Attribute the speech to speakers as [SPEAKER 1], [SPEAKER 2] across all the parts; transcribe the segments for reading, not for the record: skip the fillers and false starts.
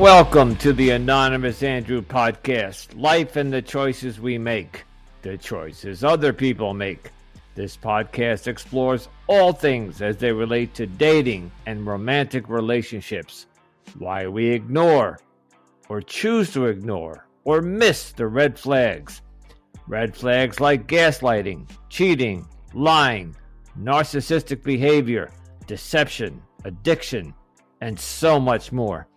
[SPEAKER 1] Welcome to the Anonymous Andrew podcast. Life and the choices we make, the choices other people make. This podcast explores all things as they relate to dating and romantic relationships. Why we ignore or choose to ignore or miss the red flags. Red flags like gaslighting, cheating, lying, narcissistic behavior, deception, addiction, and so much more.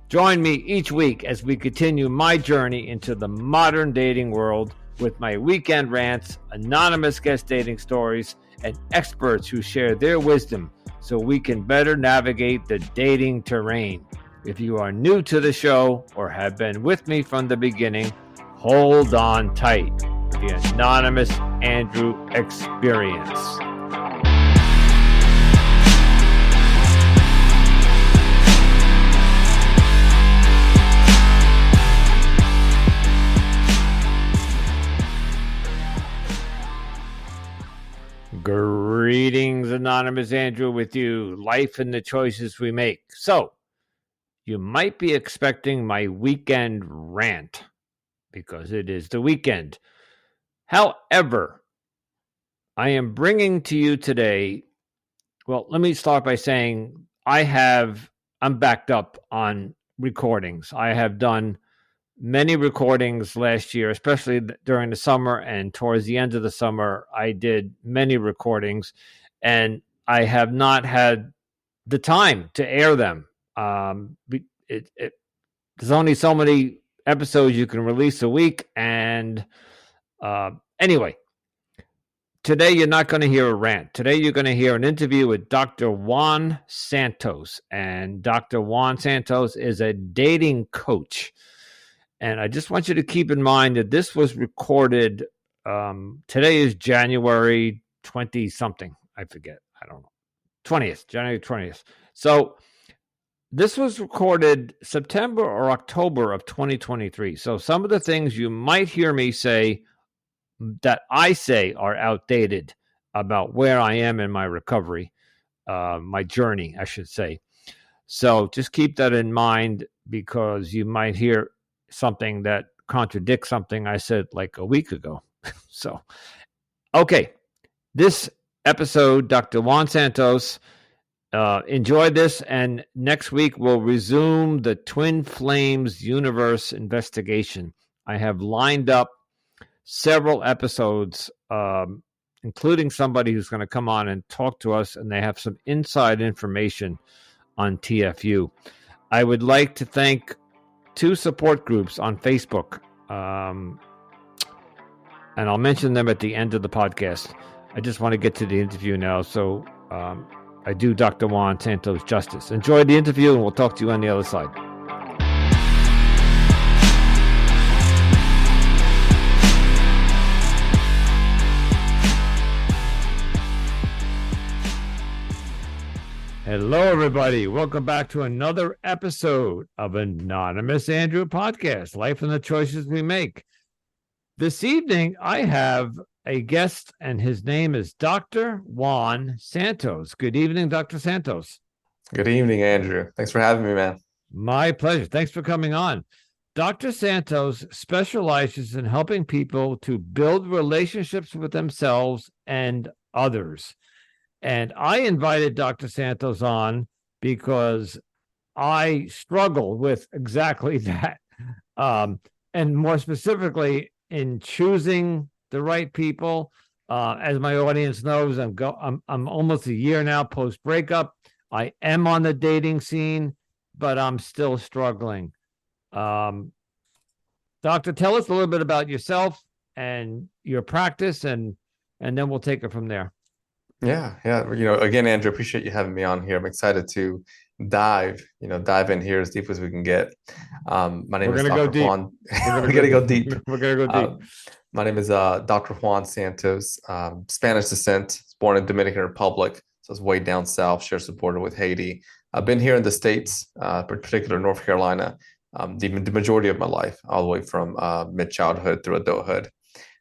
[SPEAKER 1] Join me each week as we continue my journey into the modern dating world with my weekend rants, anonymous guest dating stories, and experts who share their wisdom so we can better navigate the dating terrain. If you are new to the show or have been with me from the beginning, hold on tight. The Anonymous Andrew Experience. Greetings, Anonymous Andrew with you. Life and the choices we make. So, you might be expecting my weekend rant because it is the weekend. However, I am bringing to you today, well, let me start by saying I'm backed up on recordings. I have done many recordings last year, especially during the summer, and towards the end of the summer, I did many recordings, and I have not had the time to air them. There's only so many episodes you can release a week, and anyway, today you're not going to hear a rant. Today you're going to hear an interview with Dr. Juan Santos, and Dr. Juan Santos is a dating coach. And I just want you to keep in mind that this was recorded, today is January 20-something. I forget. I don't know. 20th, January 20th. So this was recorded September or October of 2023. So some of the things you might hear me say that I say are outdated about where I am in my recovery, my journey, I should say. So just keep that in mind because you might hear something that contradicts something I said like a week ago. So, okay. This episode, Dr. Juan Santos, enjoy this, and next week we'll resume the Twin Flames universe investigation. I have lined up several episodes, including somebody who's going to come on and talk to us, and they have some inside information on TFU. I would like to thank two support groups on Facebook, and I'll mention them at the end of the podcast. I just want to get to the interview now, so I do Dr. Juan Santos justice. Enjoy the interview, and we'll talk to you on the other side. Hello, everybody. Welcome back to another episode of Anonymous Andrew Podcast, Life and the Choices We Make. This evening, I have a guest, and his name is Dr. Juan Santos. Good evening, Dr. Santos.
[SPEAKER 2] Good evening, Andrew. Thanks for having me, man.
[SPEAKER 1] My pleasure. Thanks for coming on. Dr. Santos specializes in helping people to build relationships with themselves and others. And I invited Dr. Santos on because I struggle with exactly that. And more specifically, in choosing the right people. As my audience knows, I'm almost a year now post-breakup. I am on the dating scene, but I'm still struggling. Doctor, tell us a little bit about yourself and your practice, and then we'll take it from there.
[SPEAKER 2] Yeah. Again, Andrew, appreciate you having me on here. I'm excited to dive in here as deep as we can get. My name is Dr. Juan. We're gonna go deep.
[SPEAKER 1] We're gonna go deep.
[SPEAKER 2] My name is Dr. Juan Santos, Spanish descent, born in Dominican Republic, so it's way down south, shares the border with Haiti. I've been here in the States, particularly North Carolina, the majority of my life, all the way from mid-childhood through adulthood.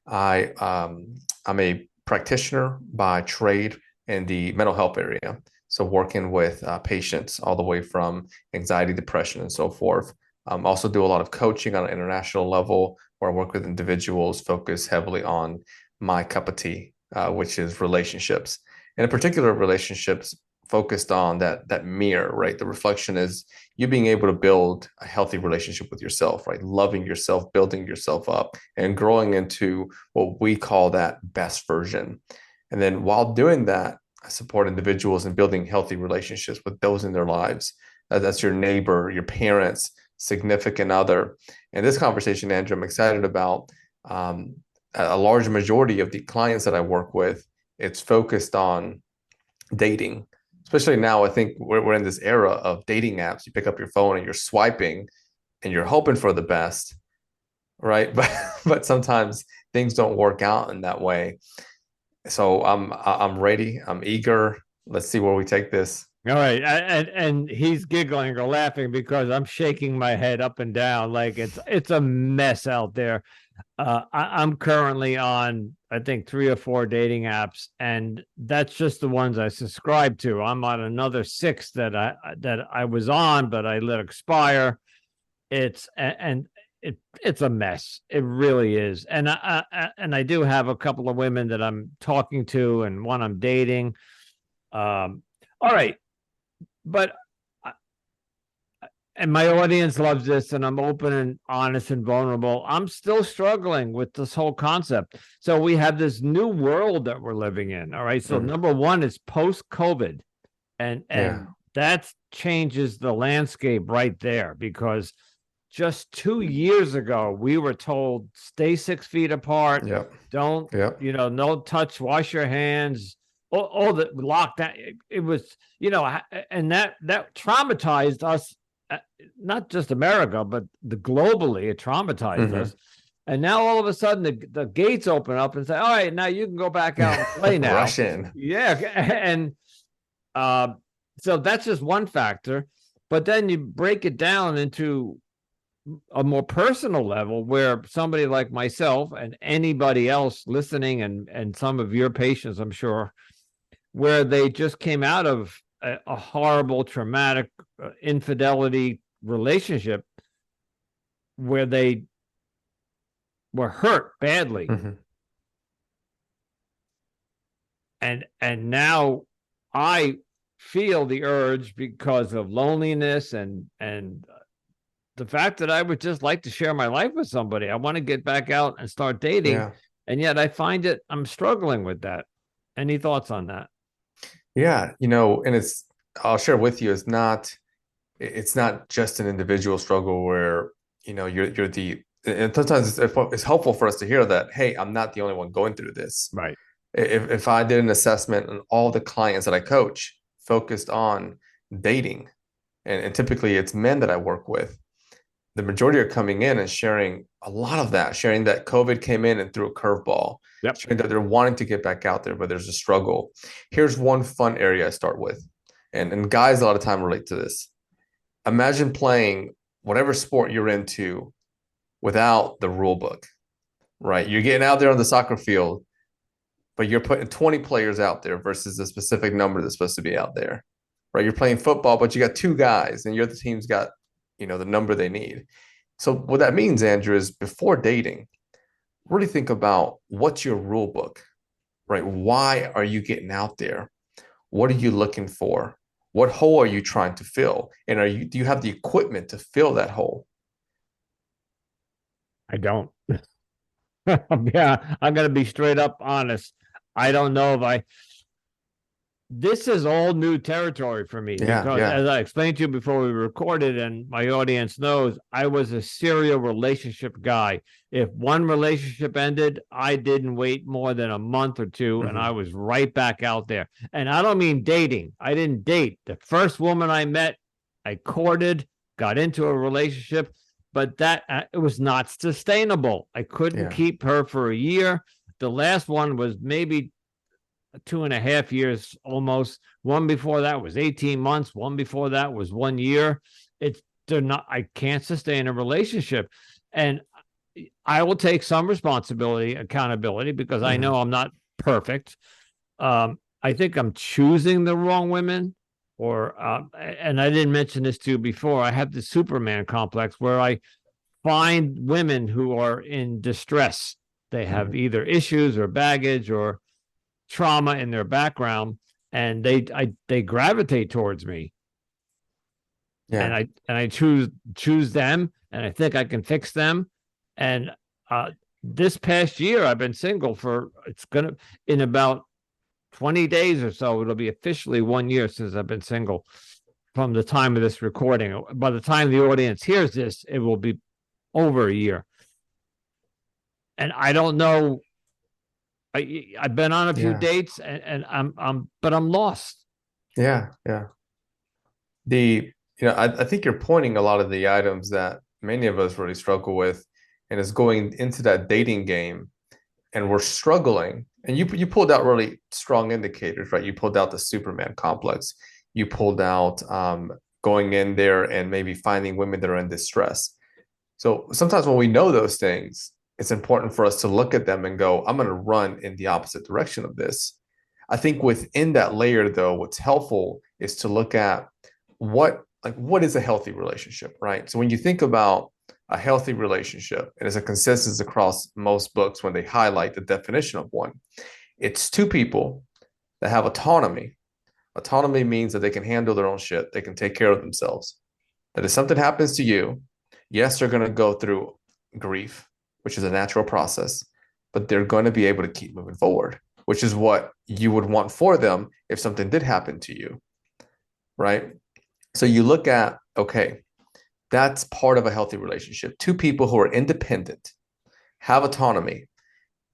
[SPEAKER 2] I'm a practitioner by trade in the mental health area. So working with patients all the way from anxiety, depression, and so forth. Also do a lot of coaching on an international level where I work with individuals, focus heavily on my cup of tea, which is relationships. And in particular, relationships focused on that mirror, right? The reflection is you being able to build a healthy relationship with yourself, right? Loving yourself, building yourself up, and growing into what we call that best version. And then while doing that, I support individuals in building healthy relationships with those in their lives. That's your neighbor, your parents, significant other. And this conversation, Andrew, I'm excited about. A large majority of the clients that I work with, it's focused on dating. Especially now, I think we're in this era of dating apps. You pick up your phone and you're swiping and you're hoping for the best, right? But sometimes things don't work out in that way. So I'm ready. I'm eager. Let's see where we take this.
[SPEAKER 1] All right, and he's giggling or laughing because I'm shaking my head up and down like it's a mess out there. I'm currently on, I think, 3 or 4 dating apps, and that's just the ones I subscribe to. I'm on another 6 that I was on, but I let expire. It's a mess. It really is. And I do have a couple of women that I'm talking to, and one I'm dating. All right, but and my audience loves this, and I'm open and honest and vulnerable. I'm still struggling with this whole concept. So we have this new world that we're living in. All right. So number one is post-COVID, and that changes the landscape right there, because just 2 years ago we were told stay 6 feet apart. Don't no touch, wash your hands. All the lockdown. It was, and that traumatized us. Not just America, but globally, it traumatized us. And now all of a sudden the gates open up and say, all right, now you can go back out and play now.
[SPEAKER 2] Rush in.
[SPEAKER 1] Yeah. And so that's just one factor. But then you break it down into a more personal level, where somebody like myself and anybody else listening, and some of your patients, I'm sure, where they just came out of a horrible, traumatic infidelity relationship where they were hurt badly. And now I feel the urge, because of loneliness and the fact that I would just like to share my life with somebody. I want to get back out and start dating. And yet I find I'm struggling with that. Any thoughts on that?
[SPEAKER 2] Yeah, and I'll share with you, it's not just an individual struggle where, you're and sometimes it's helpful for us to hear that, hey, I'm not the only one going through this.
[SPEAKER 1] Right.
[SPEAKER 2] If I did an assessment and all the clients that I coach focused on dating, and typically it's men that I work with, the majority are coming in and sharing a lot of that, sharing that COVID came in and threw a curveball, sharing that they're wanting to get back out there, but there's a struggle. Here's one fun area I start with, and guys a lot of time relate to this. Imagine playing whatever sport you're into without the rule book, right? You're getting out there on the soccer field, but you're putting 20 players out there versus the specific number that's supposed to be out there, right? You're playing football, but you got 2 guys and your other team's got, the number they need. So what that means, Andrew, is before dating, really think about what's your rule book, right? Why are you getting out there? What are you looking for? What hole are you trying to fill? And do you have the equipment to fill that hole?
[SPEAKER 1] I don't. Yeah, I'm going to be straight up honest. I don't know if this is all new territory for me, because as I explained to you before we recorded, and my audience knows, I was a serial relationship guy. If one relationship ended, I didn't wait more than a month or 2, and I was right back out there. And I don't mean dating. I didn't date. The first woman I met, I courted, got into a relationship, but that it was not sustainable. I couldn't keep her for a year. The last one was maybe 2.5 years almost. One before that was 18 months. One before that was 1 year. I can't sustain a relationship. And I will take some responsibility, accountability, because I know I'm not perfect. I think I'm choosing the wrong women, or and I didn't mention this to you before. I have the Superman complex where I find women who are in distress. They have either issues or baggage or trauma in their background, and they gravitate towards me,
[SPEAKER 2] Yeah.
[SPEAKER 1] and I choose them, and I think I can fix them. And this past year, I've been single for in about 20 days or so. It'll be officially 1 year since I've been single from the time of this recording. By the time the audience hears this, it will be over a year. And I don't know. I've been on a few dates, and but I'm lost.
[SPEAKER 2] Yeah. Yeah. I think you're pointing a lot of the items that many of us really struggle with, and is going into that dating game, and we're struggling. And you pulled out really strong indicators, right? You pulled out the Superman complex. You pulled out going in there and maybe finding women that are in distress. So sometimes when we know those things, it's important for us to look at them and go, I'm going to run in the opposite direction of this. I think within that layer, though, what's helpful is to look at what is a healthy relationship, right? So when you think about a healthy relationship, and it's a consensus across most books when they highlight the definition of one, it's two people that have autonomy. Autonomy means that they can handle their own shit. They can take care of themselves. That if something happens to you, yes, they're going to go through grief, which is a natural process, but they're going to be able to keep moving forward, which is what you would want for them if something did happen to you, right? So you look at, okay, that's part of a healthy relationship. Two people who are independent, have autonomy,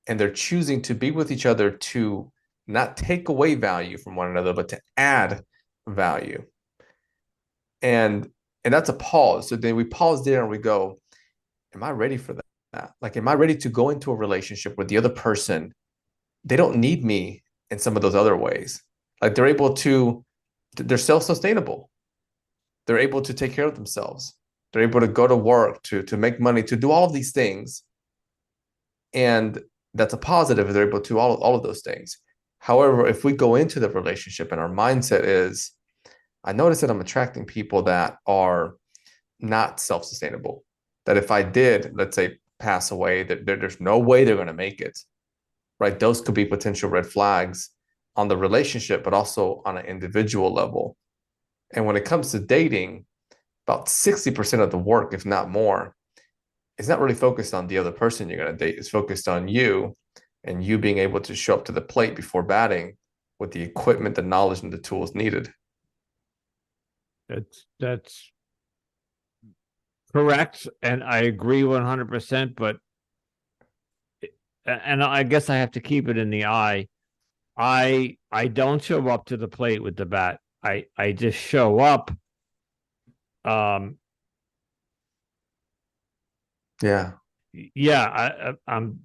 [SPEAKER 2] and they're choosing to be with each other to not take away value from one another, but to add value. And that's a pause. So then we pause there and we go, am I ready for that? Like, am I ready to go into a relationship with the other person? They don't need me in some of those other ways. Like they're self-sustainable. They're able to take care of themselves. They're able to go to work, to make money, to do all of these things. And that's a positive if they're able to all of those things. However, if we go into the relationship and our mindset is, I notice that I'm attracting people that are not self-sustainable, that if I did, let's say, pass away, that there's no way they're going to make it, right? Those could be potential red flags on the relationship, but also on an individual level. And when it comes to dating, about 60% of the work, if not more, is not really focused on the other person you're going to date. It's focused on you and you being able to show up to the plate before batting with the equipment, the knowledge, and the tools needed.
[SPEAKER 1] That's correct, and I agree 100%. But and I guess I have to keep it in the eye. I don't show up to the plate with the bat. I just show up.
[SPEAKER 2] Yeah.
[SPEAKER 1] I'm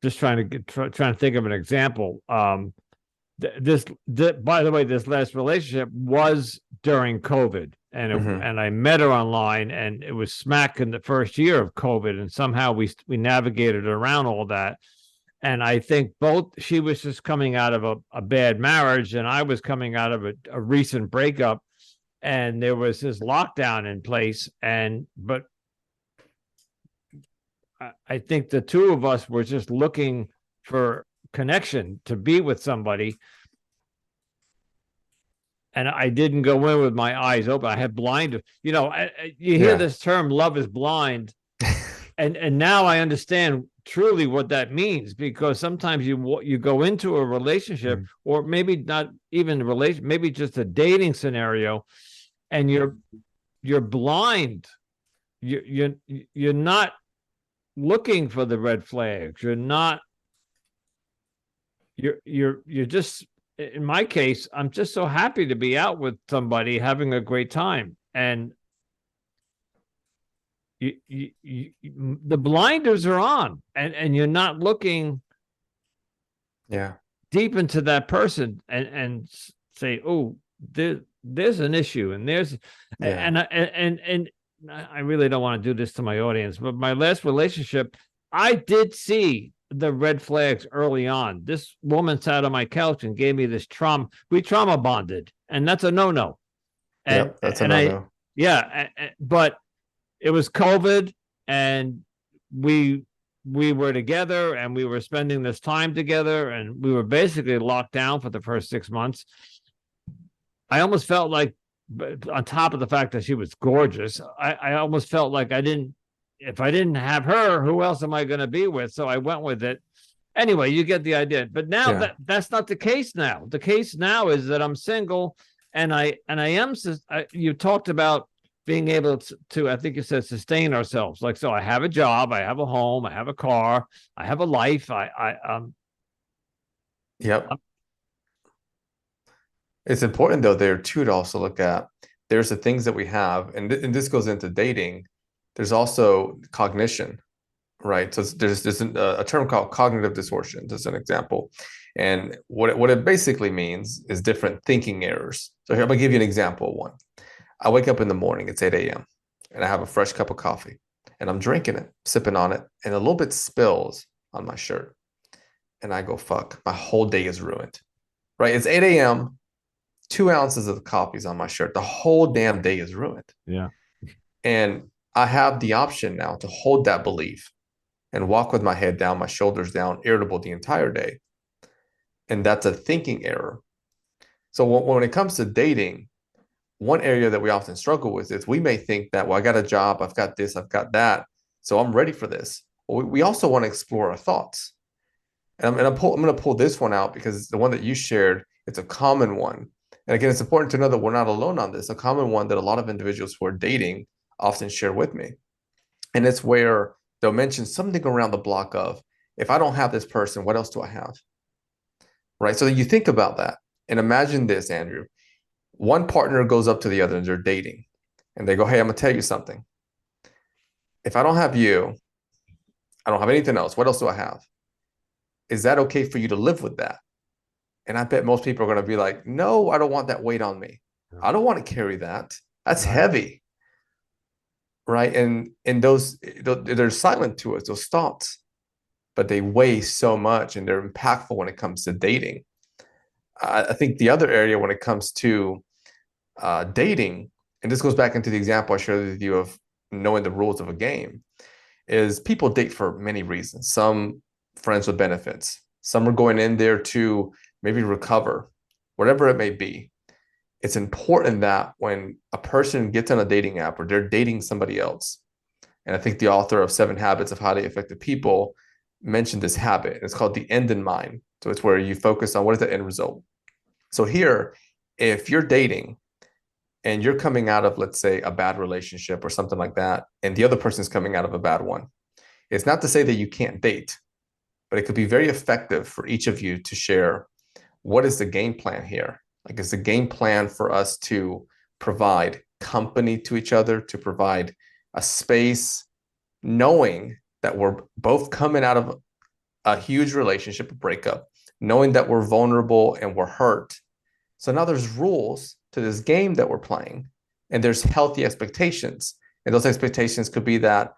[SPEAKER 1] just trying to think of an example. By the way, this last relationship was during COVID, and I met her online, and it was smack in the first year of COVID, and somehow we navigated around all that. And I think she was just coming out of a bad marriage, and I was coming out of a recent breakup, and there was this lockdown in place, but I think the two of us were just looking for connection, to be with somebody. And I didn't go in with my eyes open. I had blind, you hear this term, love is blind. and now I understand truly what that means, because sometimes you go into a relationship, or maybe not even a relation, maybe just a dating scenario, and you're blind. You're not looking for the red flags. You're just, in my case, I'm just so happy to be out with somebody having a great time, and the blinders are on, and you're not looking deep into that person and say, oh, there's an issue, and and I really don't want to do this to my audience, but my last relationship, I did see the red flags early on. This woman sat on my couch and gave me this trauma. We trauma bonded, and that's a no-no. And
[SPEAKER 2] Yep, that's a
[SPEAKER 1] and I,
[SPEAKER 2] no-no.
[SPEAKER 1] yeah, but it was COVID, and we we were together, and we were spending this time together, and we were basically locked down for the first 6 months. I almost felt like, on top of the fact that she was gorgeous, I almost felt like if I didn't have her, who else am I going to be with? So I went with it. Anyway, you get the idea. But now
[SPEAKER 2] Yeah.
[SPEAKER 1] that's not the case now. The case now is that I'm single, and I am. You talked about being able to, I think you said, sustain ourselves. Like, so I have a job, I have a home, I have a car, I have a life.
[SPEAKER 2] Yep. It's important though there too to also look at there's the things that we have, and this goes into dating. There's also cognition, right? So there's a term called cognitive distortion, just an example. And what it basically means is different thinking errors. So here I'm gonna give you an example of one. I wake up in the morning, it's 8 a.m., and I have a fresh cup of coffee, and I'm drinking it, sipping on it, and a little bit spills on my shirt. And I go, fuck, my whole day is ruined, right? It's 8 a.m., 2 ounces of coffee's on my shirt. The whole damn day is ruined.
[SPEAKER 1] Yeah.
[SPEAKER 2] And I have the option now to hold that belief and walk with my head down, my shoulders down, irritable the entire day. And that's a thinking error. So when it comes to dating, one area that we often struggle with is we may think that, well, I got a job, I've got this, I've got that, so I'm ready for this. Well, we also want to explore our thoughts. And I'm going to pull this one out because the one that you shared, it's a common one. And again, it's important to know that we're not alone on this. A common one that a lot of individuals who are dating often share with me. And it's where they'll mention something around the block of, if I don't have this person, what else do I have? Right. So you think about that and imagine this, Andrew. One partner goes up to the other and they're dating and they go, hey, I'm going to tell you something. If I don't have you, I don't have anything else. What else do I have? Is that okay for you to live with that? And I bet most people are going to be like, no, I don't want that weight on me. I don't want to carry that. That's heavy. Right. And they're silent to us, those thoughts, but they weigh so much and they're impactful when it comes to dating. I think the other area when it comes to dating, and this goes back into the example I shared with you of knowing the rules of a game, is people date for many reasons. Some friends with benefits, some are going in there to maybe recover, whatever it may be. It's important that when a person gets on a dating app or they're dating somebody else, and I think the author of 7 Habits of Highly Effective People mentioned this habit. It's called the end in mind. So it's where you focus on what is the end result. So here, if you're dating and you're coming out of, let's say, a bad relationship or something like that, and the other person's coming out of a bad one, it's not to say that you can't date, but it could be very effective for each of you to share what is the game plan here. Like, is the game plan for us to provide company to each other, to provide a space, knowing that we're both coming out of a huge relationship, a breakup, knowing that we're vulnerable and we're hurt. So now there's rules to this game that we're playing, and there's healthy expectations. And those expectations could be that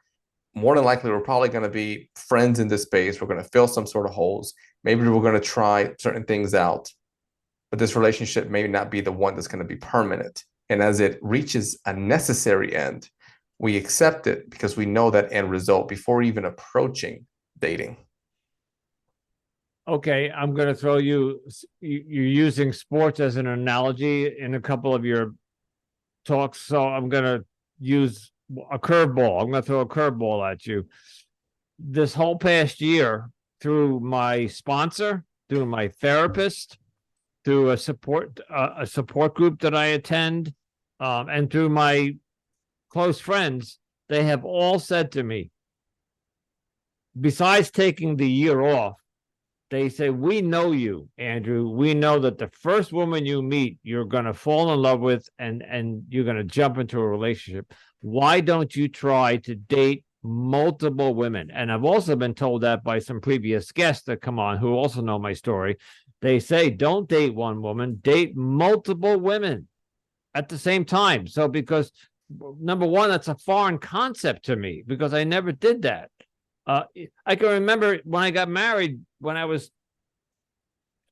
[SPEAKER 2] more than likely we're probably going to be friends in this space. We're going to fill some sort of holes. Maybe we're going to try certain things out, but this relationship may not be the one that's going to be permanent. And as it reaches a necessary end, we accept it because we know that end result before even approaching dating.
[SPEAKER 1] Okay, I'm going to throw you're using sports as an analogy in a couple of your talks, so I'm going to use a curveball. I'm going to throw a curveball at you. This whole past year, through my sponsor, through my therapist, through a support group that I attend, and through my close friends, they have all said to me, besides taking the year off, they say, we know you, Andrew. We know that the first woman you meet, you're going to fall in love with and you're going to jump into a relationship. Why don't you try to date multiple women? And I've also been told that by some previous guests that come on who also know my story. They say, don't date one woman, date multiple women at the same time. So because, number one, that's a foreign concept to me because I never did that. Uh, I can remember when I got married when I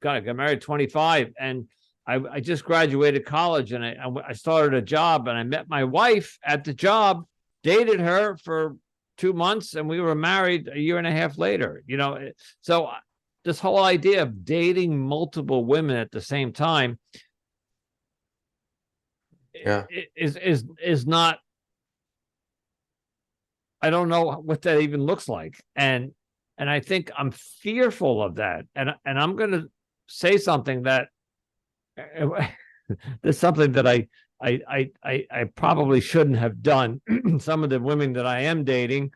[SPEAKER 1] got married 25, and I just graduated college, and I started a job, and I met my wife at the job, dated her for 2 months, and we were married a year and a half later. So this whole idea of dating multiple women at the same time
[SPEAKER 2] Yeah.
[SPEAKER 1] is not. I don't know what that even looks like, and I think I'm fearful of that, and I'm going to say something that there's something that I probably shouldn't have done. Some of the women that I am dating,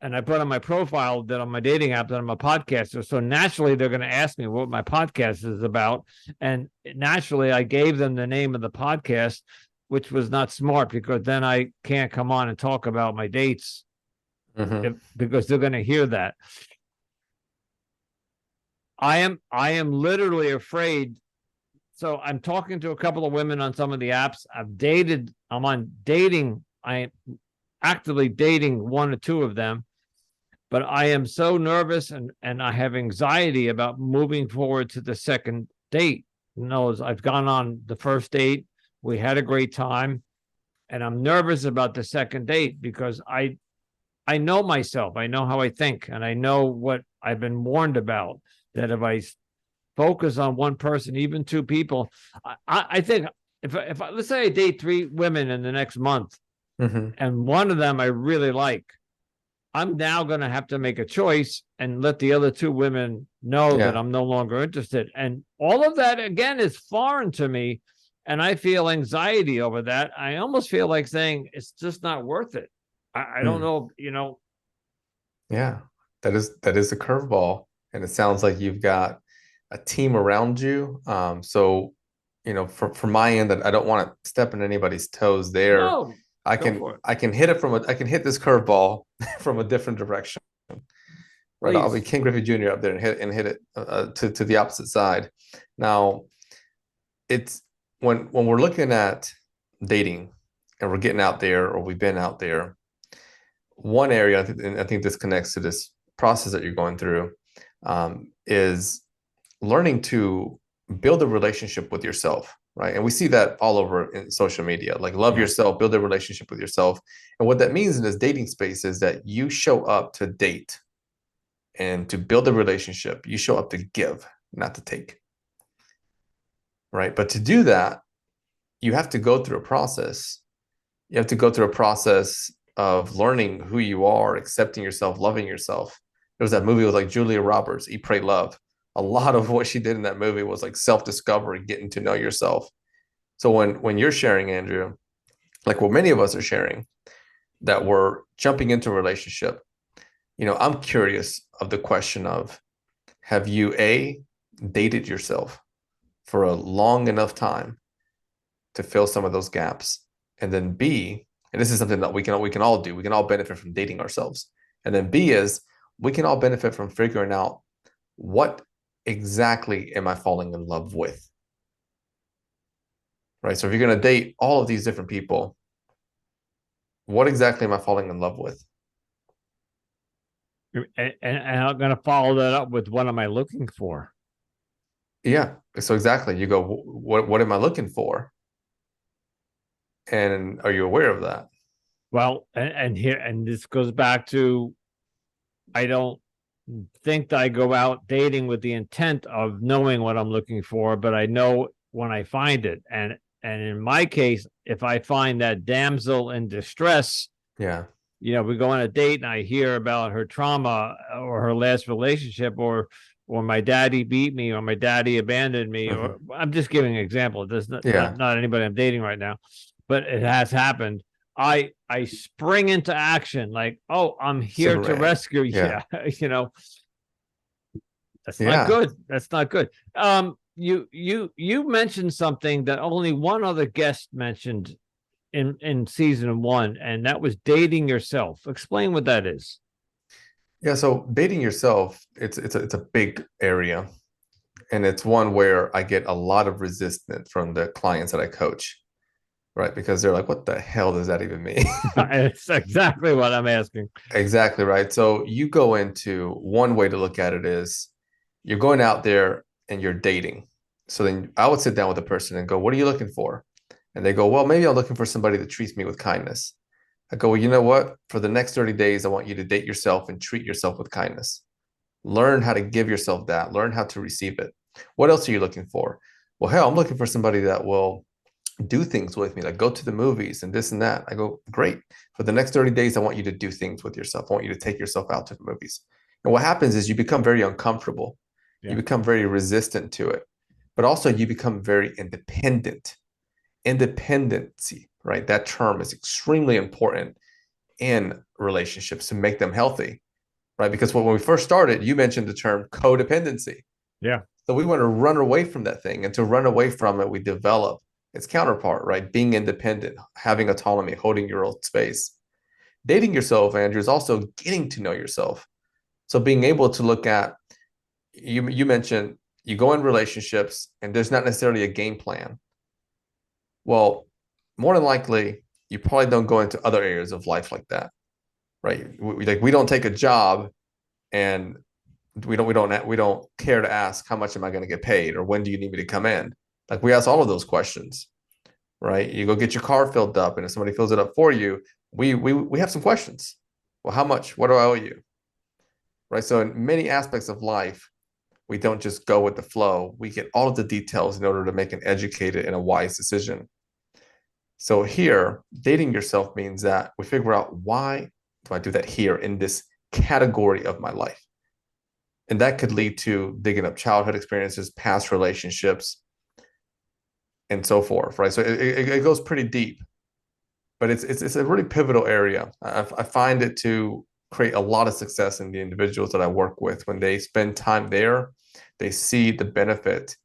[SPEAKER 1] and I put on my profile that on my dating app that I'm a podcaster. So naturally, they're going to ask me what my podcast is about, and naturally, I gave them the name of the podcast, which was not smart because then I can't come on and talk about my dates because they're going to hear that. I am literally afraid. So I'm talking to a couple of women on some of the apps. I'm on dating. I am actively dating one or two of them, but I am so nervous and I have anxiety about moving forward to the second date. I've gone on the first date. We had a great time, and I'm nervous about the second date because I know myself. I know how I think, and I know what I've been warned about, that if I focus on one person, even two people, I think if let's say I date three women in the next month, and one of them I really like, I'm now going to have to make a choice and let the other two women know that I'm no longer interested. And all of that, again, is foreign to me. And I feel anxiety over that. I almost feel like saying it's just not worth it. I don't know.
[SPEAKER 2] Yeah, that is a curveball, and it sounds like you've got a team around you. So, from my end, that I don't want to step in anybody's toes there.
[SPEAKER 1] No,
[SPEAKER 2] I
[SPEAKER 1] go
[SPEAKER 2] can
[SPEAKER 1] for it.
[SPEAKER 2] I can hit it I can hit this curveball from a different direction. Right, I'll be
[SPEAKER 1] Please.
[SPEAKER 2] King Griffey Jr. up there and hit it to the opposite side. Now, it's when we're looking at dating and we're getting out there or we've been out there. One area, and I think this connects to this process that you're going through, is learning to build a relationship with yourself, right? And we see that all over in social media, like love
[SPEAKER 1] Yeah.
[SPEAKER 2] yourself, build a relationship with yourself. And what that means in this dating space is that you show up to date and to build a relationship. You show up to give, not to take, right? But to do that, you have to go through a process. You have to go through a process of learning who you are, accepting yourself, loving yourself. There was that movie with like Julia Roberts, Eat, Pray, Love. A lot of what she did in that movie was like self-discovery, getting to know yourself. So when you're sharing, Andrew, like what many of us are sharing, that we're jumping into a relationship, I'm curious of the question of, have you dated yourself for a long enough time to fill some of those gaps? And then B, and this is something that we can all do. We can all benefit from dating ourselves. And then B is we can all benefit from figuring out, what exactly am I falling in love with? Right. So if you're going to date all of these different people, what exactly am I falling in love with?
[SPEAKER 1] And I'm going to follow that up with, what am I looking for?
[SPEAKER 2] Yeah. So exactly. You go, what am I looking for? And are you aware of that?
[SPEAKER 1] Well, and this goes back to, I don't think that I go out dating with the intent of knowing what I'm looking for, but I know when I find it. And in my case, if I find that damsel in distress,
[SPEAKER 2] Yeah.
[SPEAKER 1] we go on a date and I hear about her trauma or her last relationship, or my daddy beat me, or my daddy abandoned me, or I'm just giving an example. There's not anybody I'm dating right now, but it has happened. I spring into action like, oh, I'm here to
[SPEAKER 2] Superman.
[SPEAKER 1] rescue.
[SPEAKER 2] Yeah.
[SPEAKER 1] Yeah. That's not
[SPEAKER 2] Yeah.
[SPEAKER 1] good. That's not good. You mentioned something that only one other guest mentioned in season one, and that was dating yourself. Explain what that is.
[SPEAKER 2] Yeah. So dating yourself, it's a big area. And it's one where I get a lot of resistance from the clients that I coach. right? Because they're like, what the hell does that even mean?
[SPEAKER 1] It's exactly what I'm asking.
[SPEAKER 2] Exactly right. So you go into one way to look at it is you're going out there and you're dating. So then I would sit down with a person and go, what are you looking for? And they go, well, maybe I'm looking for somebody that treats me with kindness. I go, well, you know what? For the next 30 days, I want you to date yourself and treat yourself with kindness. Learn how to give yourself that, learn how to receive it. What else are you looking for? Well, hell, I'm looking for somebody that will do things with me, like go to the movies and this and that. I go, great. For the next 30 days, I want you to do things with yourself. I want you to take yourself out to the movies. And what happens is you become very uncomfortable. You
[SPEAKER 1] Yeah.
[SPEAKER 2] become very resistant to it, but also you become very independent. Independency, right? That term is extremely important in relationships to make them healthy, right? Because when we first started, you mentioned the term codependency.
[SPEAKER 1] Yeah.
[SPEAKER 2] So we want to run away from that thing. And to run away from it, we develop its counterpart, right? Being independent, having autonomy, holding your own space. Dating yourself, Andrew, is also getting to know yourself. So being able to look at, you mentioned you go in relationships and there's not necessarily a game plan. Well, more than likely, you probably don't go into other areas of life like that, right? We don't take a job and we don't care to ask how much am I going to get paid or when do you need me to come in. Like we ask all of those questions, right? You go get your car filled up, and if somebody fills it up for you, we have some questions. Well, how much? What do I owe you? Right. So in many aspects of life, we don't just go with the flow. We get all of the details in order to make an educated and a wise decision. So here, dating yourself means that we figure out why do I do that here in this category of my life? And that could lead to digging up childhood experiences, past relationships, and so forth, right? So it goes pretty deep, but it's a really pivotal area. I find it to create a lot of success in the individuals that I work with. When they spend time there, they see the benefit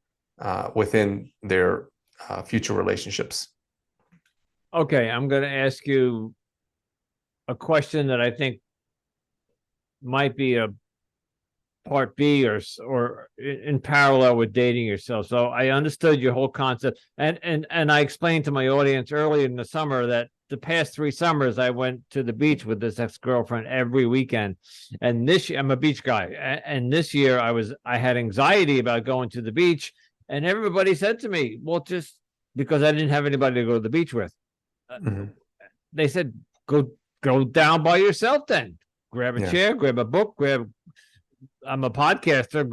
[SPEAKER 2] within their future relationships.
[SPEAKER 1] Okay, I'm going to ask you a question that I think might be a part B or in parallel with dating yourself. So I understood your whole concept, and I explained to my audience early in the summer that the past 3 summers I went to the beach with this ex-girlfriend every weekend, and this year I'm a beach guy, and this year I had anxiety about going to the beach, and everybody said to me, "Well, just because I didn't have anybody to go to the beach with."
[SPEAKER 2] Mm-hmm.
[SPEAKER 1] They said, go down by yourself then. Grab a
[SPEAKER 2] Yeah.
[SPEAKER 1] chair, grab a book, I'm a podcaster,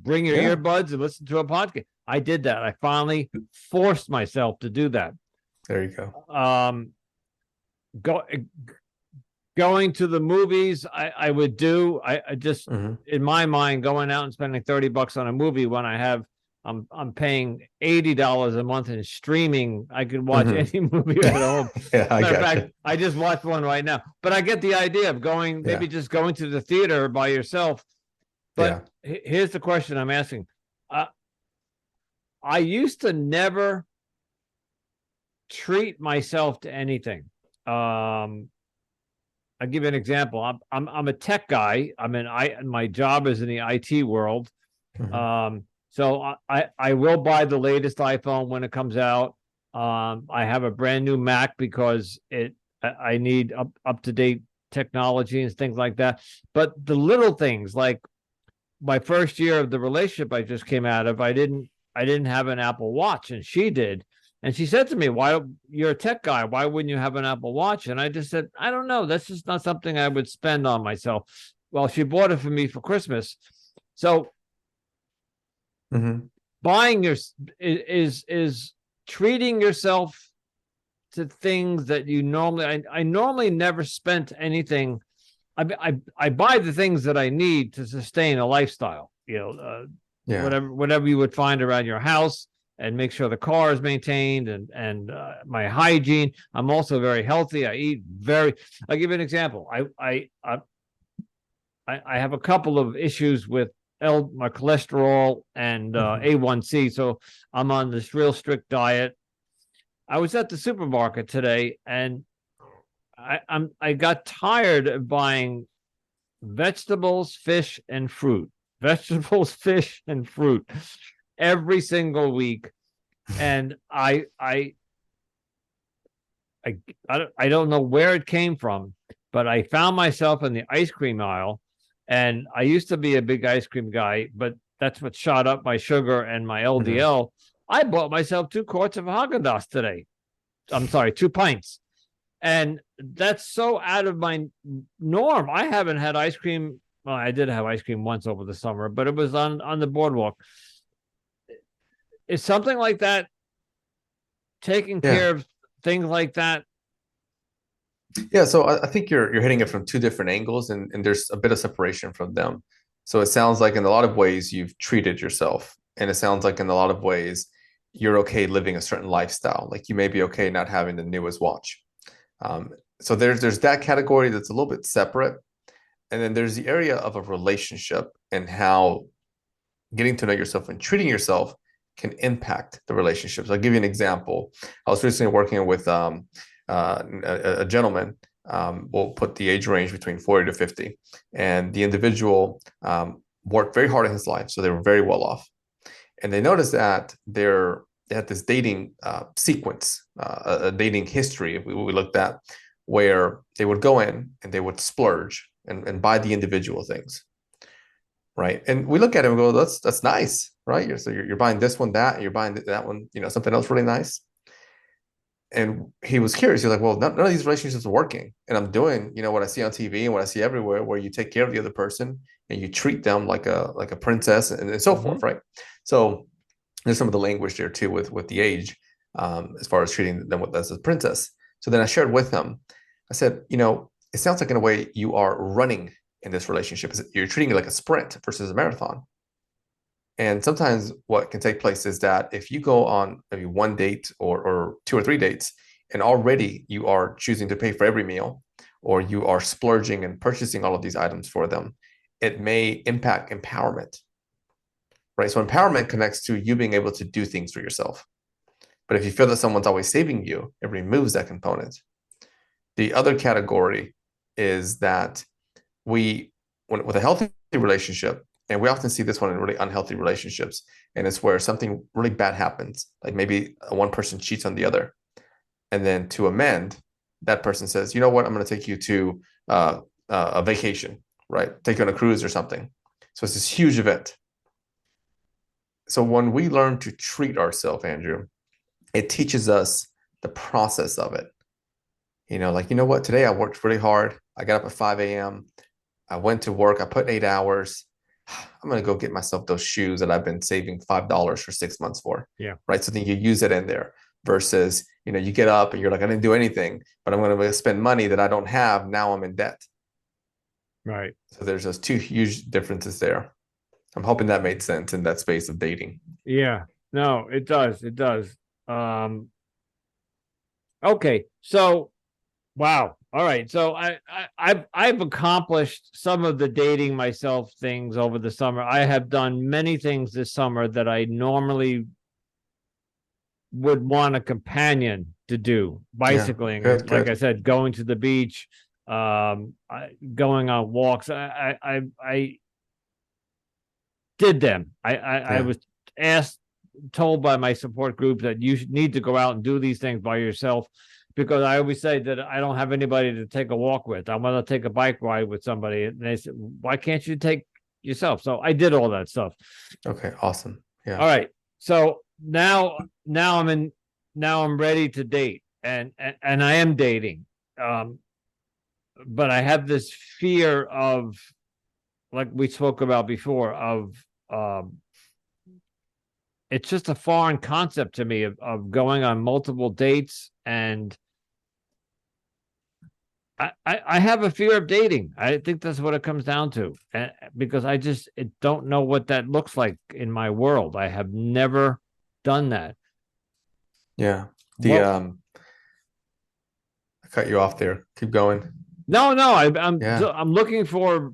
[SPEAKER 1] bring your
[SPEAKER 2] Yeah.
[SPEAKER 1] earbuds and listen to a podcast. I did that. I finally forced myself to do that.
[SPEAKER 2] There you go.
[SPEAKER 1] Go Going to the movies, I would do. I just
[SPEAKER 2] Mm-hmm.
[SPEAKER 1] in my mind going out and spending $30 on a movie when I'm paying $80 a month in streaming. I could watch
[SPEAKER 2] Mm-hmm.
[SPEAKER 1] any movie at home.
[SPEAKER 2] Yeah, I
[SPEAKER 1] Matter of
[SPEAKER 2] got
[SPEAKER 1] fact,
[SPEAKER 2] you.
[SPEAKER 1] I just watched one right now. But I get the idea of going,
[SPEAKER 2] Yeah.
[SPEAKER 1] maybe just going to the theater by yourself. But
[SPEAKER 2] Yeah.
[SPEAKER 1] here's the question I'm asking. Uh, I used to never treat myself to anything. I'll give you an example. I'm a tech guy. My job is in the IT world.
[SPEAKER 2] Mm-hmm.
[SPEAKER 1] So I will buy the latest iPhone when it comes out. I have a brand new Mac because I need up to date technology and things like that. But the little things, like my first year of the relationship I just came out of, I didn't have an Apple Watch, and she did. And she said to me, "Why, you're a tech guy? Why wouldn't you have an Apple Watch?" And I just said, "I don't know. That's just not something I would spend on myself." Well, she bought it for me for Christmas. So
[SPEAKER 2] Mm-hmm.
[SPEAKER 1] buying your is treating yourself to things that you normally. I normally never spent anything. I buy the things that I need to sustain a lifestyle.
[SPEAKER 2] Yeah.
[SPEAKER 1] Whatever you would find around your house, and make sure the car is maintained, and my hygiene. I'm also very healthy. I eat very. I'll give you an example. I have a couple of issues with my cholesterol and
[SPEAKER 2] Mm-hmm.
[SPEAKER 1] A1C, so I'm on this real strict diet. I was at the supermarket today, and I got tired of buying vegetables, fish, and fruit. Vegetables, fish, and fruit every single week. And I, I don't know where it came from, but I found myself in the ice cream aisle. And I used to be a big ice cream guy, but that's what shot up my sugar and my
[SPEAKER 2] Mhm.
[SPEAKER 1] LDL. I bought myself 2 quarts of Haagen-Dazs today. I'm sorry, 2 pints. And that's so out of my norm. I haven't had ice cream. Well, I did have ice cream once over the summer, but it was on the boardwalk. Is something like that taking
[SPEAKER 2] Yeah.
[SPEAKER 1] care of things like that?
[SPEAKER 2] Yeah, so I think you're hitting it from two different angles, and there's a bit of separation from them. So it sounds like in a lot of ways you've treated yourself, and it sounds like in a lot of ways you're okay living a certain lifestyle. Like you may be okay not having the newest watch. Um, so there's that category that's a little bit separate, and then there's the area of a relationship and how getting to know yourself and treating yourself can impact the relationships. I'll give you an example. I was recently working with a gentleman. We'll put the age range between 40 to 50. And the individual worked very hard in his life. So they were very well off. And they noticed that they had this dating sequence, a dating history, if we looked at, where they would go in and they would splurge and buy the individual things, right? And we look at it and go, that's nice, right? You're buying this one, that, and you're buying that one, something else really nice. And he was curious. He's like, well, none of these relationships are working. And I'm doing, what I see on TV and what I see everywhere, where you take care of the other person and you treat them like a princess and so
[SPEAKER 1] Mm-hmm.
[SPEAKER 2] forth, right? So there's some of the language there too with the age, as far as treating them as a princess. So then I shared with him, I said, it sounds like in a way you are running in this relationship. You're treating it like a sprint versus a marathon. And sometimes what can take place is that if you go on maybe one date or two or three dates, and already you are choosing to pay for every meal, or you are splurging and purchasing all of these items for them, it may impact empowerment, right? So empowerment connects to you being able to do things for yourself. But if you feel that someone's always saving you, it removes that component. The other category is that with a healthy relationship, and we often see this one in really unhealthy relationships, and it's where something really bad happens, like maybe one person cheats on the other, and then to amend, that person says, you know what, I'm going to take you to a vacation, right? Take you on a cruise or something. So it's this huge event. So when we learn to treat ourselves, Andrew, it teaches us the process of it. Like, what, today I worked really hard. I got up at 5 a.m. I went to work. I put 8 hours. I'm going to go get myself those shoes that I've been saving $5 for 6 months for.
[SPEAKER 1] Yeah.
[SPEAKER 2] Right. So then you use it in there versus, you get up and you're like, I didn't do anything, but I'm going to spend money that I don't have. Now I'm in debt.
[SPEAKER 1] Right.
[SPEAKER 2] So there's those two huge differences there. I'm hoping that made sense in that space of dating.
[SPEAKER 1] Yeah. No, it does. It does. Um, okay. So, wow. All right. So I've accomplished some of the dating myself things over the summer. I have done many things this summer that I normally would want a companion to do.
[SPEAKER 2] Yeah.
[SPEAKER 1] Bicycling,
[SPEAKER 2] Good,
[SPEAKER 1] like I
[SPEAKER 2] good.
[SPEAKER 1] said, going to the beach, going on walks. I did them. I
[SPEAKER 2] Yeah.
[SPEAKER 1] was asked, told by my support group that you need to go out and do these things by yourself, because I always say that I don't have anybody to take a walk with. I want to take a bike ride with somebody. And they said, why can't you take yourself? So I did all that stuff.
[SPEAKER 2] Okay. Awesome.
[SPEAKER 1] All
[SPEAKER 2] Yeah.
[SPEAKER 1] right. So now I'm ready to date, and I am dating. Um, but I have this fear of, like we spoke about before, of um, it's just a foreign concept to me of going on multiple dates, and I have a fear of dating. I think that's what it comes down to, because I just don't know what that looks like in my world. I have never done that.
[SPEAKER 2] Yeah. The
[SPEAKER 1] Well,
[SPEAKER 2] I cut you off there. Keep going.
[SPEAKER 1] no,
[SPEAKER 2] Yeah.
[SPEAKER 1] I'm looking for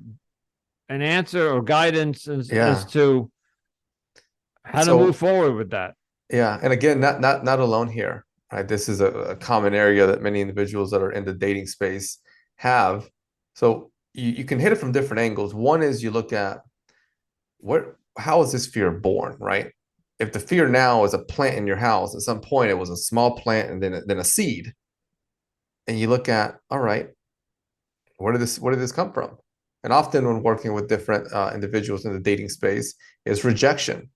[SPEAKER 1] an answer or guidance as
[SPEAKER 2] Yeah.
[SPEAKER 1] to how to move
[SPEAKER 2] So
[SPEAKER 1] forward with that.
[SPEAKER 2] yeah, and again, not alone here, right? This is a common area that many individuals that are in the dating space have. So you can hit it from different angles. One is you look at how is this fear born, right? If the fear now is a plant in your house, at some point it was a small plant and then a seed, and you look at, all right, where did this come from? And often when working with different individuals in the dating space, is rejection.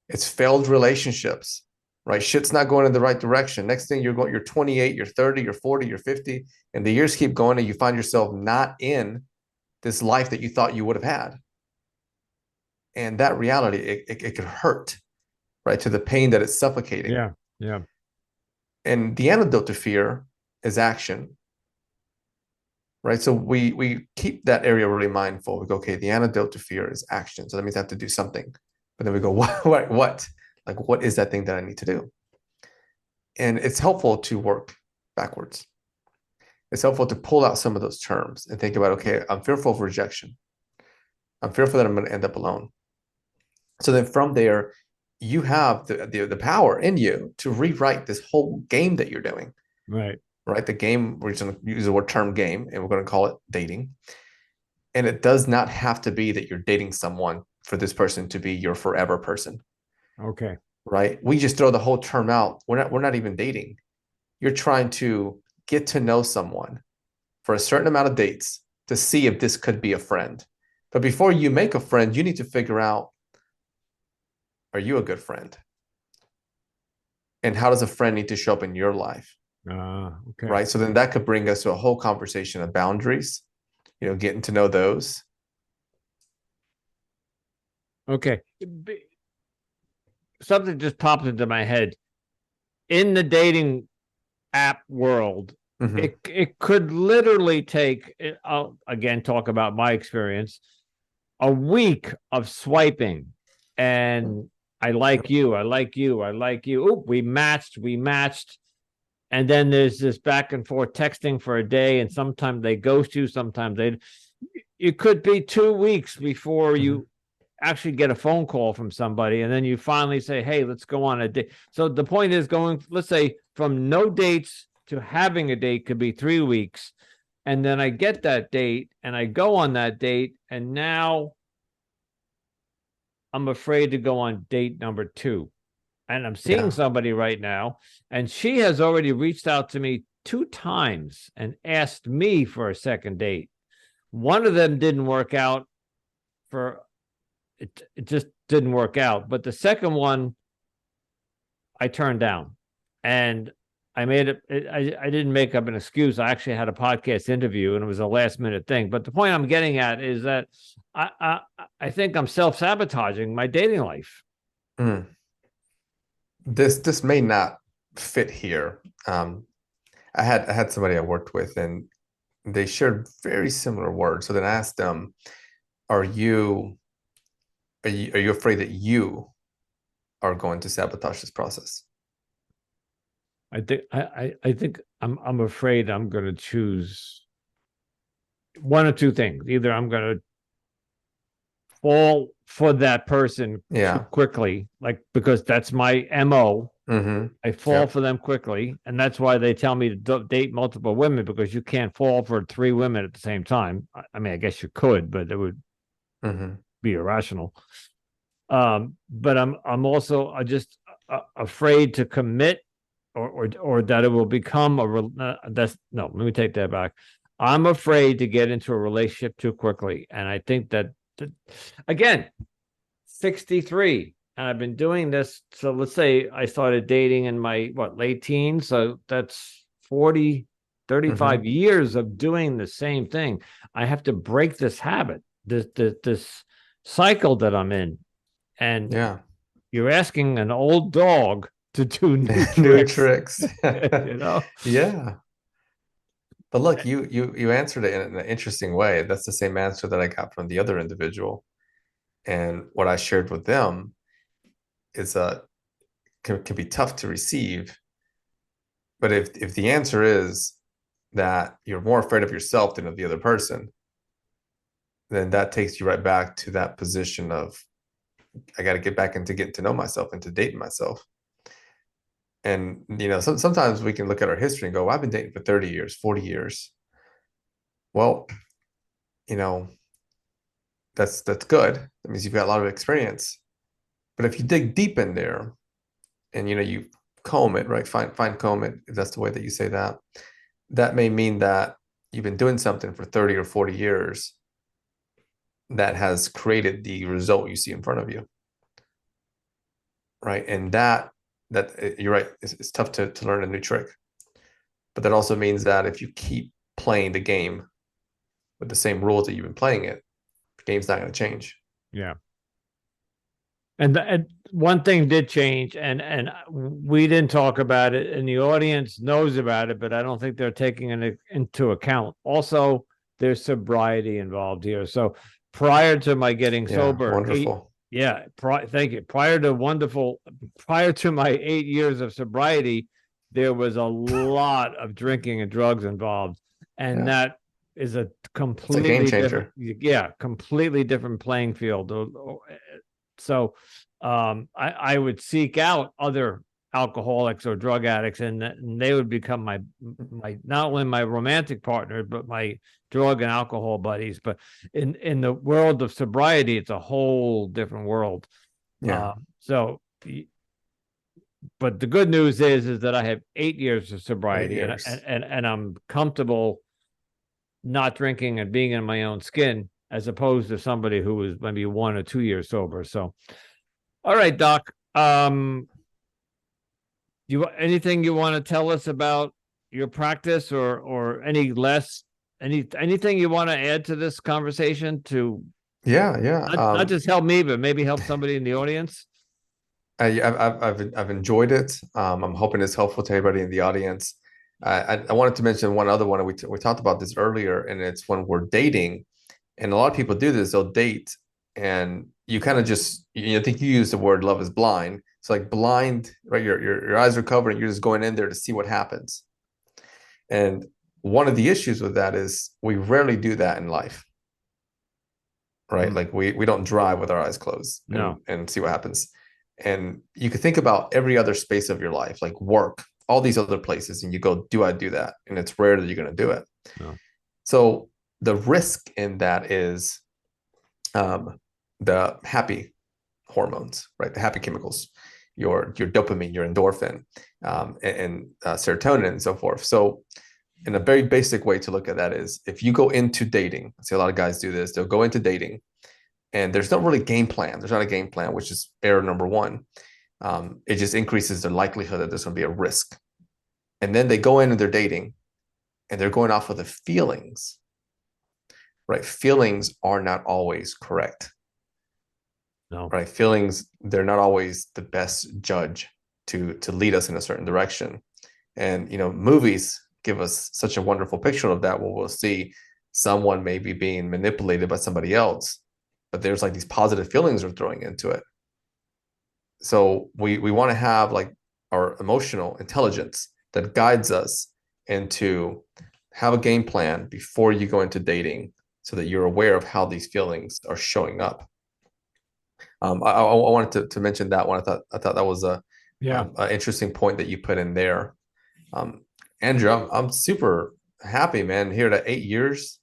[SPEAKER 2] It's failed relationships, right? Shit's not going in the right direction. Next thing you're 28, you're 30, you're 40, you're 50, and the years keep going, and you find yourself not in this life that you thought you would have had. And that reality, it could hurt, right? To the pain that it's suffocating.
[SPEAKER 1] Yeah. Yeah.
[SPEAKER 2] And the antidote to fear is action, right? So we keep that area really mindful. We go, okay, the antidote to fear is action. So that means I have to do something. But then we go, what? Like, what is that thing that I need to do? And it's helpful to work backwards. It's helpful to pull out some of those terms and think about, okay, I'm fearful of rejection. I'm fearful that I'm going to end up alone. So then from there, you have the power in you to rewrite this whole game that you're doing,
[SPEAKER 1] Right.
[SPEAKER 2] right? The game, we're just going to use the word term game, and we're going to call it dating. And it does not have to be that you're dating someone for this person to be your forever person,
[SPEAKER 1] Okay.
[SPEAKER 2] right? We just throw the whole term out. We're not even dating. You're trying to get to know someone for a certain amount of dates to see if this could be a friend. But before you make a friend, you need to figure out, are you a good friend? And how does a friend need to show up in your life?
[SPEAKER 1] Okay.
[SPEAKER 2] Right. So then that could bring us to a whole conversation of boundaries, getting to know those.
[SPEAKER 1] Okay. Something just popped into my head. In the dating app world,
[SPEAKER 2] Mm-hmm.
[SPEAKER 1] it could literally take, I'll again talk about my experience, a week of swiping, and I like you, I like you, I like you. Oop, we matched. And then there's this back and forth texting for a day, and sometimes they ghost you, sometimes they, it could be 2 weeks before
[SPEAKER 2] Mm-hmm.
[SPEAKER 1] you actually get a phone call from somebody, and then you finally say, hey, let's go on a date. So the point is, going, let's say, from no dates to having a date could be 3 weeks, and then I get that date and I go on that date, and now I'm afraid to go on date number 2, and I'm seeing
[SPEAKER 2] Yeah.
[SPEAKER 1] somebody right now, and she has already reached out to me 2 times and asked me for a second date. One of them didn't work out, for it just didn't work out. But the second one I turned down, and I made it. I didn't make up an excuse. I actually had a podcast interview, and it was a last minute thing. But the point I'm getting at is that I think I'm self sabotaging my dating life.
[SPEAKER 2] Mm. This may not fit here. I had somebody I worked with, and they shared very similar words. So then I asked them, "Are you are you afraid that you are going to sabotage this process?"
[SPEAKER 1] I think I'm afraid I'm going to choose one or two things. Either I'm going to fall for that person too
[SPEAKER 2] Yeah.
[SPEAKER 1] quickly, like, because that's my MO.
[SPEAKER 2] Mm-hmm.
[SPEAKER 1] I fall
[SPEAKER 2] Yep.
[SPEAKER 1] for them quickly, and that's why they tell me to date multiple women, because you can't fall for 3 women at the same time. I mean, I guess you could, but it would
[SPEAKER 2] Mm-hmm.
[SPEAKER 1] be irrational. But I'm also just afraid to commit, or that it will become that's no. Let me take that back. I'm afraid to get into a relationship too quickly, and I think that again, 63, and I've been doing this. So let's say I started dating in my late teens, so that's 40,
[SPEAKER 2] Mm-hmm.
[SPEAKER 1] 35 years of doing the same thing. I have to break this habit, this cycle that I'm in, and
[SPEAKER 2] Yeah.
[SPEAKER 1] you're asking an old dog to do new
[SPEAKER 2] New
[SPEAKER 1] tricks.
[SPEAKER 2] tricks.
[SPEAKER 1] you know
[SPEAKER 2] Yeah. But look, you answered it in an interesting way. That's the same answer that I got from the other individual. And what I shared with them is can be tough to receive. But if the answer is that you're more afraid of yourself than of the other person, then that takes you right back to that position of, I got to get back into getting to know myself and to dating myself. And sometimes we can look at our history and go, well, I've been dating for 30 years, 40 years. Well, you know, that's good. That means you've got a lot of experience. But if you dig deep in there and you comb it, right? Fine comb it, if that's the way that you say that, that may mean that you've been doing something for 30 or 40 years that has created the result you see in front of you. Right. And that you're right, it's tough to learn a new trick. But that also means that if you keep playing the game with the same rules that you've been playing it, the game's not going to change.
[SPEAKER 1] Yeah. And one thing did change, and we didn't talk about it, and the audience knows about it, but I don't think they're taking it into account. Also, there's sobriety involved here. So prior to my getting
[SPEAKER 2] Yeah,
[SPEAKER 1] sober,
[SPEAKER 2] wonderful.
[SPEAKER 1] thank you. Prior to my 8 years of sobriety, there was a lot of drinking and drugs involved, and
[SPEAKER 2] Yeah,
[SPEAKER 1] that is a
[SPEAKER 2] it's a game
[SPEAKER 1] completely different,
[SPEAKER 2] changer.
[SPEAKER 1] completely different playing field. So I would seek out other alcoholics or drug addicts, and they would become my not only my romantic partner, but my drug and alcohol buddies. But in the world of sobriety, it's a whole different world.
[SPEAKER 2] Yeah,
[SPEAKER 1] So, but the good news is that I have 8 years of
[SPEAKER 2] eight
[SPEAKER 1] sobriety, and
[SPEAKER 2] years.
[SPEAKER 1] I'm comfortable not drinking and being in my own skin, as opposed to somebody who was maybe 1 or 2 years sober. So, all right, Doc. You anything you want to tell us about your practice, or anything you want to add to this conversation to
[SPEAKER 2] Yeah, yeah.
[SPEAKER 1] not just help me, but maybe help somebody in the audience?
[SPEAKER 2] I've enjoyed it. I'm hoping it's helpful to everybody in the audience. I wanted to mention one other one. We talked about this earlier, and it's when we're dating, and a lot of people do this. They'll date, and you kind of just I think you used the word "love is blind." It's like blind, right? Your eyes are covered, and you're just going in there to see what happens. And one of the issues with that is we rarely do that in life, right?
[SPEAKER 1] Mm,
[SPEAKER 2] Like we don't drive with our eyes closed
[SPEAKER 1] no,
[SPEAKER 2] and see what happens. And you can think about every other space of your life, like work, all these other places, and you go, do I do that? And it's rare that you're going to do it.
[SPEAKER 1] no,
[SPEAKER 2] So the risk in that is the happy hormones, right? The happy chemicals, your dopamine, your endorphin, and serotonin, and so forth. So in a very basic way to look at that is if you go into dating, I see a lot of guys do this, they'll go into dating and there's not really game plan. There's not a game plan, which is error number one. It just increases the likelihood that there's going to be a risk. And then they go in and they're dating and they're going off of the feelings, right? Feelings are not always correct,
[SPEAKER 1] no.
[SPEAKER 2] right? Feelings, they're not always the best judge to lead us in a certain direction. And, movies give us such a wonderful picture of that where we'll see someone maybe being manipulated by somebody else, but there's like these positive feelings we're throwing into it. So we want to have like our emotional intelligence that guides us into have a game plan before you go into dating so that you're aware of how these feelings are showing up. I wanted to mention that one. I thought that was
[SPEAKER 1] Yeah.
[SPEAKER 2] a interesting point that you put in there. Um, Andrew, I'm super happy, man, here at 8 years,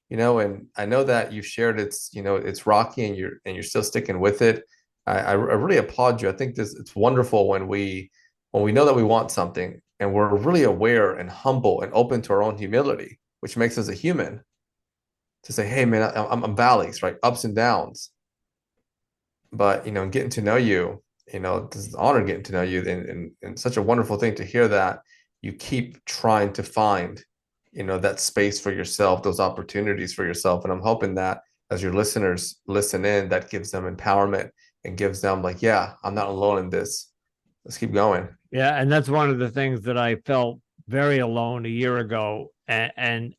[SPEAKER 2] and I know that you've shared it's rocky and you're still sticking with it. I really applaud you. I think it's wonderful when we know that we want something and we're really aware and humble and open to our own humility, which makes us a human to say, hey man, I'm valleys, right? Ups and downs. But getting to know you, this is an honor getting to know you, and such a wonderful thing to hear that you keep trying to find, that space for yourself, those opportunities for yourself. And I'm hoping that as your listeners listen in, that gives them empowerment and gives them like, yeah, I'm not alone in this. Let's keep going.
[SPEAKER 1] Yeah, and that's one of the things that I felt very alone a year ago, and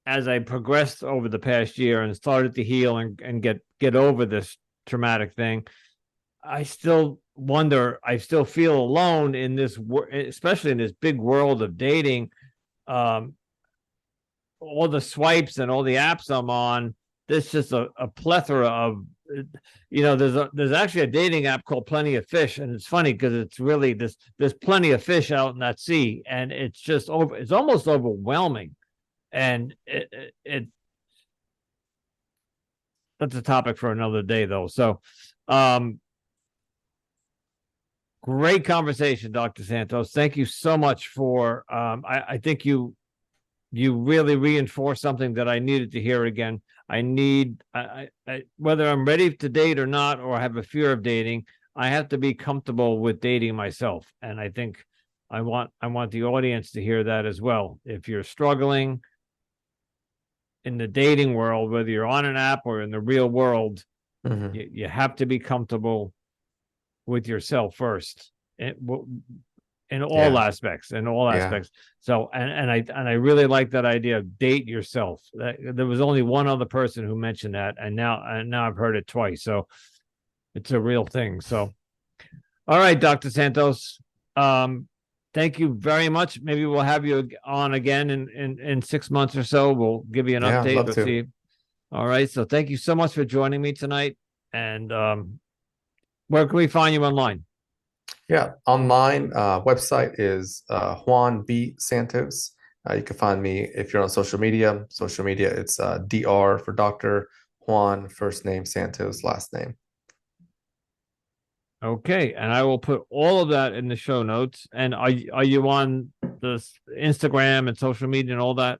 [SPEAKER 1] as I progressed over the past year and started to heal and get over this traumatic thing, I still wonder, I still feel alone in this, especially in this big world of dating. Um, all the swipes and all the apps I'm on, there's just a plethora of, there's actually a dating app called Plenty of Fish, and it's funny because it's really there's plenty of fish out in that sea, and it's almost overwhelming, and it that's a topic for another day though. So, um, Great conversation, Dr. Santos. Thank you so much for. I think you really reinforced something that I needed to hear again. I need, whether I'm ready to date or not, or have a fear of dating, I have to be comfortable with dating myself. And I think I want the audience to hear that as well. If you're struggling in the dating world, whether you're on an app or in the real world, you have to be comfortable with yourself first. In all aspects. So, and I really like that idea of date yourself. There was only one other person who mentioned that, and now I've heard it twice. So it's a real thing. So, all right, Dr. Santos. Thank you very much. Maybe we'll have you on again in 6 months or so. We'll give you an update.
[SPEAKER 2] Love to.
[SPEAKER 1] See. All right. So thank you so much for joining me tonight. And where can we find you online?
[SPEAKER 2] Yeah, online website is Juan B. Santos. You can find me if you're on social media. Social media, it's DR for Dr. Juan, first name, Santos, last name.
[SPEAKER 1] Okay, and I will put all of that in the show notes. And are you on the Instagram and social media and all that?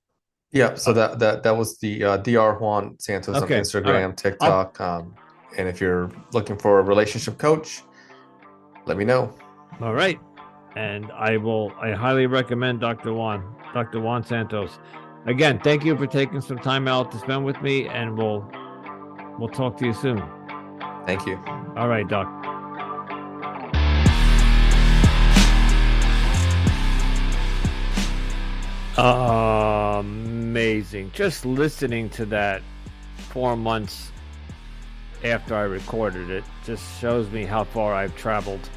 [SPEAKER 2] Yeah, so that was the DR Juan Santos on Instagram, right. TikTok. And if you're looking for a relationship coach, let me know.
[SPEAKER 1] All right. And I highly recommend Dr. Juan Santos. Again, thank you for taking some time out to spend with me, and we'll talk to you soon.
[SPEAKER 2] Thank you.
[SPEAKER 1] All right, Doc. Amazing. Just listening to that 4 months after I recorded it just shows me how far I've traveled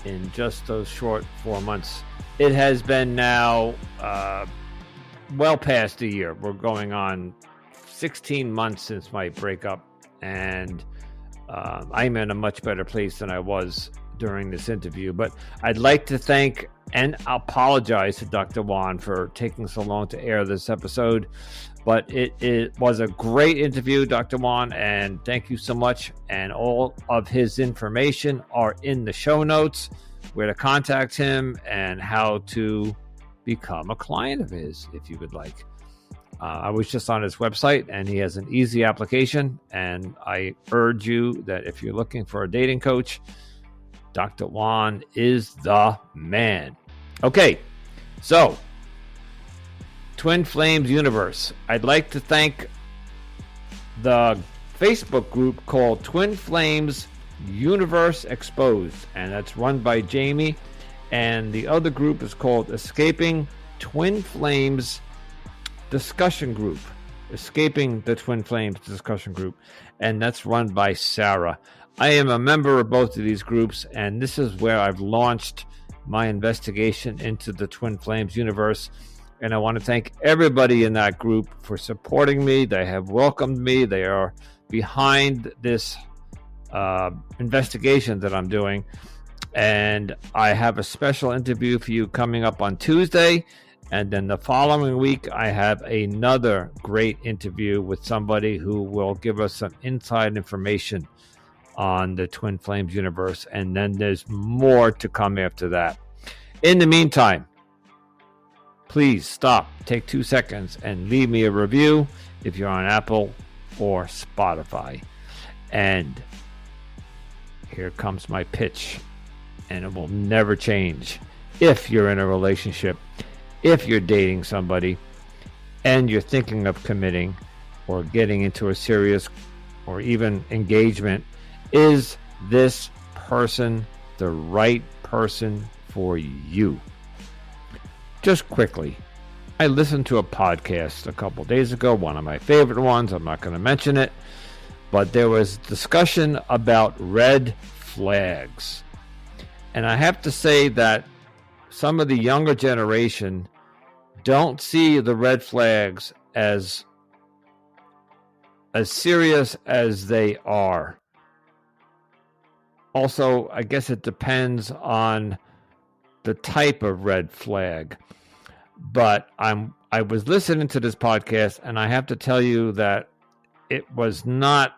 [SPEAKER 1] in just those short 4 months. It has been now well past a year. We're going on 16 months since my breakup, and I'm in a much better place than I was during this interview. But I'd like to thank and apologize to Dr. Juan for taking so long to air this episode. But it was a great interview, Dr. Juan, and thank you so much. And all of his information are in the show notes, where to contact him and how to become a client of his, if you would like. I was just on his website, and he has an easy application. And I urge you that if you're looking for a dating coach, Dr. Juan is the man. Okay, so Twin Flames Universe. I'd like to thank the Facebook group called Twin Flames Universe Exposed, and that's run by Jamie. And the other group is called Escaping Twin Flames Discussion Group. Escaping the Twin Flames Discussion Group, and that's run by Sarah. I am a member of both of these groups, and this is where I've launched my investigation into the Twin Flames universe. And I want to thank everybody in that group for supporting me. They have welcomed me. They are behind this investigation that I'm doing. And I have a special interview for you coming up on Tuesday. And then the following week, I have another great interview with somebody who will give us some inside information on the Twin Flames universe. And then there's more to come after that. In the meantime, please stop, take 2 seconds, and leave me a review if you're on Apple or Spotify. And here comes my pitch, and it will never change. If you're in a relationship, if you're dating somebody, and you're thinking of committing or getting into a serious or even engagement, is this person the right person for you? Just quickly, I listened to a podcast a couple days ago, one of my favorite ones. I'm not going to mention it, but there was discussion about red flags. And I have to say that some of the younger generation don't see the red flags as serious as they are. Also, I guess it depends on the type of red flag. But I was listening to this podcast, and I have to tell you that it was not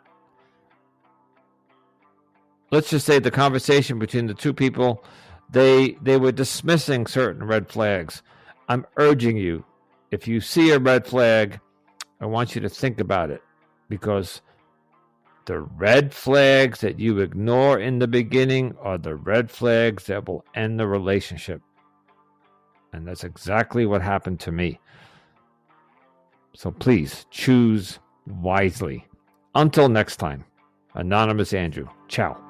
[SPEAKER 1] let's just say the conversation between the two people, they were dismissing certain red flags. I'm urging you, if you see a red flag, I want you to think about it, because the red flags that you ignore in the beginning are the red flags that will end the relationship. And that's exactly what happened to me. So please choose wisely. Until next time, Anonymous Andrew. Ciao.